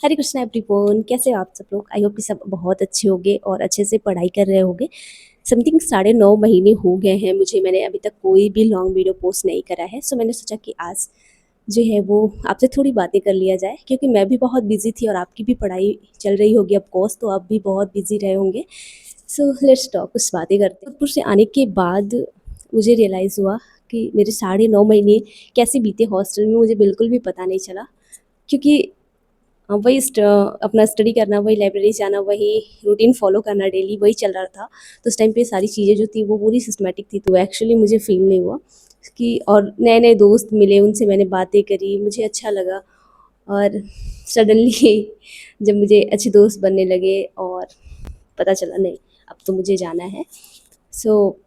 हरे Krishna everyone, कैसे हो आप सब लोग। आई होप कि सब बहुत अच्छे होंगे और अच्छे से पढ़ाई कर रहे होंगे। समथिंग 9.5 महीने हो गए हैं मुझे, मैंने अभी तक कोई भी लॉन्ग वीडियो पोस्ट नहीं करा है। सो मैंने सोचा कि आज जो है वो आपसे थोड़ी बातें कर लिया जाए, क्योंकि मैं भी बहुत बिजी थी और आपकी भी पढ़ाई चल रही होगी ऑफ कोर्स, तो आप भी बहुत बिजी रहे होंगे। सो लेट्स टॉक, कुछ बातें करते हैं। जोधपुर से आने के बाद मुझे रियलाइज़ हुआ कि मेरे 9.5 महीने कैसे बीते हॉस्टल में, मुझे बिल्कुल भी पता नहीं चला। क्योंकि वही अपना स्टडी करना, वही लाइब्रेरी जाना, वही रूटीन फॉलो करना डेली, वही चल रहा था। तो उस टाइम पे सारी चीज़ें जो थी वो पूरी सिस्टमेटिक थी, तो एक्चुअली मुझे फील नहीं हुआ कि, और नए नए दोस्त मिले, उनसे मैंने बातें करी, मुझे अच्छा लगा। और सडनली जब मुझे अच्छे दोस्त बनने लगे और पता चला नहीं, अब तो मुझे जाना है। सो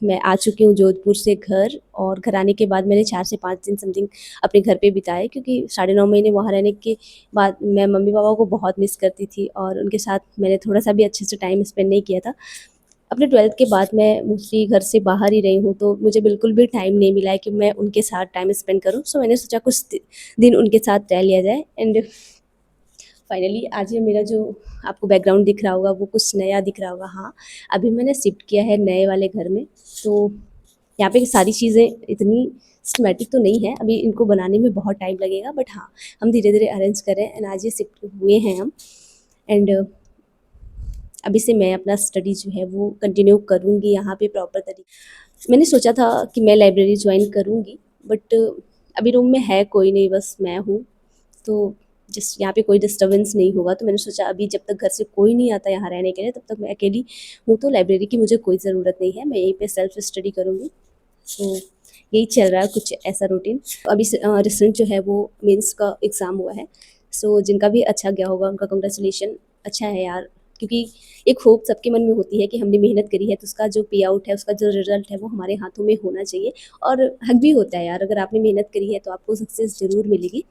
मैं आ चुकी हूँ जोधपुर से घर, और घर आने के बाद मैंने 4 से 5 दिन समथिंग अपने घर पे बिताए, क्योंकि 9.5 महीने वहाँ रहने के बाद मैं मम्मी पापा को बहुत मिस करती थी और उनके साथ मैंने थोड़ा सा भी अच्छे से टाइम स्पेंड नहीं किया था। अपने 12th के बाद मैं मोस्टली घर से बाहर ही रही हूँ, तो मुझे बिल्कुल भी टाइम नहीं मिला है कि मैं उनके साथ टाइम स्पेंड करूँ। सो मैंने सोचा कुछ दिन उनके साथ रह लिया जाए। एंड फाइनली आज ये मेरा जो आपको बैकग्राउंड दिख रहा होगा वो कुछ नया दिख रहा होगा। हाँ, अभी मैंने शिफ्ट किया है नए वाले घर में, तो यहाँ पे सारी चीज़ें इतनी सिस्टमेटिक तो नहीं है, अभी इनको बनाने में बहुत टाइम लगेगा, बट हाँ, हम धीरे धीरे अरेंज करें। एंड आज ये शिफ्ट हुए हैं हम। एंड अभी से मैं अपना स्टडी जो है वो कंटिन्यू करूँगी यहाँ पे प्रॉपर तरीके। मैंने सोचा था कि मैं लाइब्रेरी ज्वाइन करूँगी, बट अभी रूम में है कोई नहीं, बस मैं हूँ। तो जस्ट यहाँ पे कोई डिस्टर्बेंस नहीं होगा, तो मैंने सोचा अभी जब तक घर से कोई नहीं आता यहाँ रहने के लिए, तब तक मैं अकेली हूँ, तो लाइब्रेरी की मुझे कोई ज़रूरत नहीं है, मैं यहीं पे सेल्फ स्टडी करूँगी। तो यही चल रहा है कुछ ऐसा रूटीन। अभी रिसेंट जो है वो मेंस का एग्ज़ाम हुआ है। सो जिनका भी अच्छा गया होगा उनका कंग्रेचुलेशन। अच्छा है यार, क्योंकि एक होप सबके मन में होती है कि हमने मेहनत करी है तो उसका जो पे आउट है, उसका जो रिजल्ट है वो हमारे हाथों में होना चाहिए। और हक भी होता है यार, अगर आपने मेहनत करी है तो आपको सक्सेस ज़रूर मिलेगी।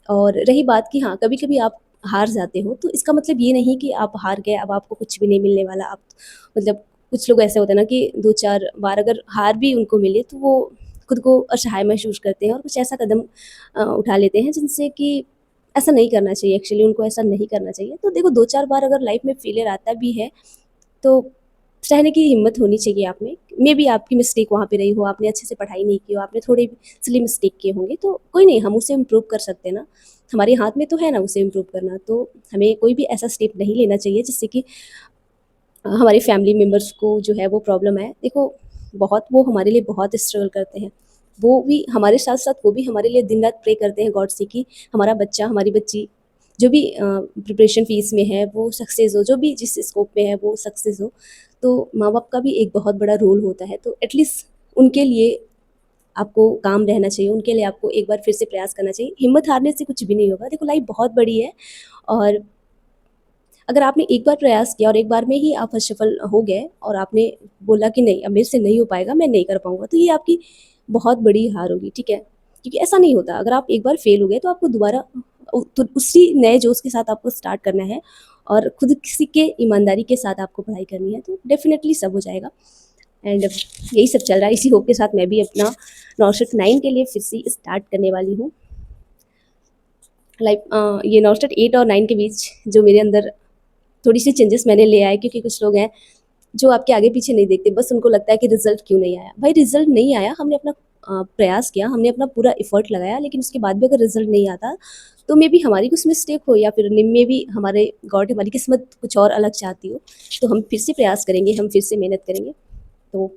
और रही बात कि हाँ, कभी-कभी आप हार जाते हो, तो इसका मतलब ये नहीं कि आप हार गए, अब आपको कुछ भी नहीं मिलने वाला। आप मतलब कुछ लोग ऐसे होते हैं ना कि 2-4 बार अगर हार भी उनको मिले, तो वो खुद को असहाय महसूस करते हैं और कुछ ऐसा कदम उठा लेते हैं जिनसे कि ऐसा नहीं करना चाहिए, एक्चुअली उनको ऐसा नहीं करना चाहिए। तो देखो, 2-4 बार अगर लाइफ में फेलियर आता भी है, तो सहने की हिम्मत होनी चाहिए आप में। मेबी आपकी मिस्टेक वहाँ पे रही हो, आपने अच्छे से पढ़ाई नहीं की हो, आपने थोड़े सिली मिस्टेक किए होंगे, तो कोई नहीं, हम उसे इम्प्रूव कर सकते हैं ना। हमारे हाथ में तो है ना उसे इम्प्रूव करना। तो हमें कोई भी ऐसा स्टेप नहीं लेना चाहिए जिससे कि हमारे फैमिली मेम्बर्स को जो है वो प्रॉब्लम आए। देखो, बहुत वो हमारे लिए बहुत स्ट्रगल करते हैं, वो भी हमारे साथ साथ वो भी हमारे लिए दिन रात प्रे करते हैं गॉड से कि हमारा बच्चा, हमारी बच्ची जो भी प्रिपरेशन फीस में है वो सक्सेस हो, जो भी जिस स्कोप में है वो सक्सेस हो। तो माँ बाप का भी एक बहुत बड़ा रोल होता है, तो एटलीस्ट उनके लिए आपको काम रहना चाहिए, उनके लिए आपको एक बार फिर से प्रयास करना चाहिए। हिम्मत हारने से कुछ भी नहीं होगा। देखो, लाइफ बहुत बड़ी है, और अगर आपने एक बार प्रयास किया और एक बार में ही आप असफल हो गए और आपने बोला कि नहीं, अब मेरे से नहीं हो पाएगा, मैं नहीं कर पाऊँगा, तो ये आपकी बहुत बड़ी हार होगी, ठीक है? क्योंकि ऐसा नहीं होता, अगर आप एक बार फेल हो गए तो आपको दोबारा तो उसी नए जोश के साथ आपको स्टार्ट करना है, और खुद किसी के ईमानदारी के साथ आपको पढ़ाई करनी है, तो डेफ़िनेटली सब हो जाएगा। एंड यही सब चल रहा है, इसी होप के साथ मैं भी अपना नॉर्शट 9 के लिए फिर से स्टार्ट करने वाली हूँ। लाइक ये नॉर्शट 8 और 9 के बीच जो मेरे अंदर थोड़ी सी चेंजेस मैंने ले आए, क्योंकि कुछ लोग हैं जो आपके आगे पीछे नहीं देखते, बस उनको लगता है कि रिजल्ट क्यों नहीं आया। भाई, रिजल्ट नहीं आया, हमने अपना प्रयास किया, हमने अपना पूरा एफर्ट लगाया, लेकिन उसके बाद भी अगर रिजल्ट नहीं आता, तो मे बी हमारी कुछ मिस्टेक हो, या फिर मे बी हमारे गॉड, हमारी किस्मत कुछ और अलग चाहती हो। तो हम फिर से प्रयास करेंगे, हम फिर से मेहनत करेंगे। तो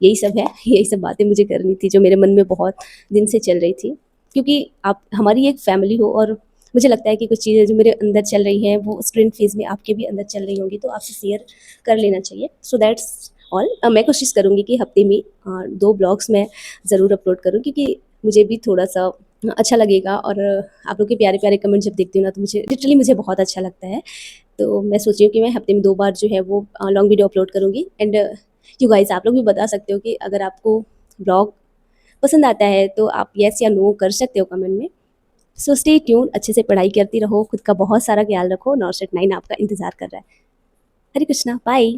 यही सब है, यही सब बातें मुझे करनी थी जो मेरे मन में बहुत दिन से चल रही थी, क्योंकि आप हमारी एक फैमिली हो, और मुझे लगता है कि कुछ चीज़ें जो मेरे अंदर चल रही हैं वो स्टूडेंट फेज में आपके भी अंदर चल रही होंगी, तो आपसे शेयर कर लेना चाहिए। So that's all. मैं कोशिश करूँगी कि हफ्ते में 2 ब्लॉग्स मैं ज़रूर अपलोड करूँ, क्योंकि मुझे भी थोड़ा सा अच्छा लगेगा। और आप लोग के प्यारे प्यारे कमेंट जब देखती हूँ ना, तो मुझे लिटरली मुझे बहुत अच्छा लगता है। तो मैं सोच रही हूँ कि मैं हफ्ते में 2 बार जो है वो लॉन्ग वीडियो अपलोड करूँगी। एंड यू गाइस, आप लोग भी बता सकते हो कि अगर आपको ब्लॉग पसंद आता है तो आप येस या नो कर सकते हो कमेंट में। सो स्टे ट्यून, अच्छे से पढ़ाई करती रहो, खुद का बहुत सारा ख्याल रखो, नॉर्शट 9 आपका इंतज़ार कर रहा है। हरे कृष्णा, बाय।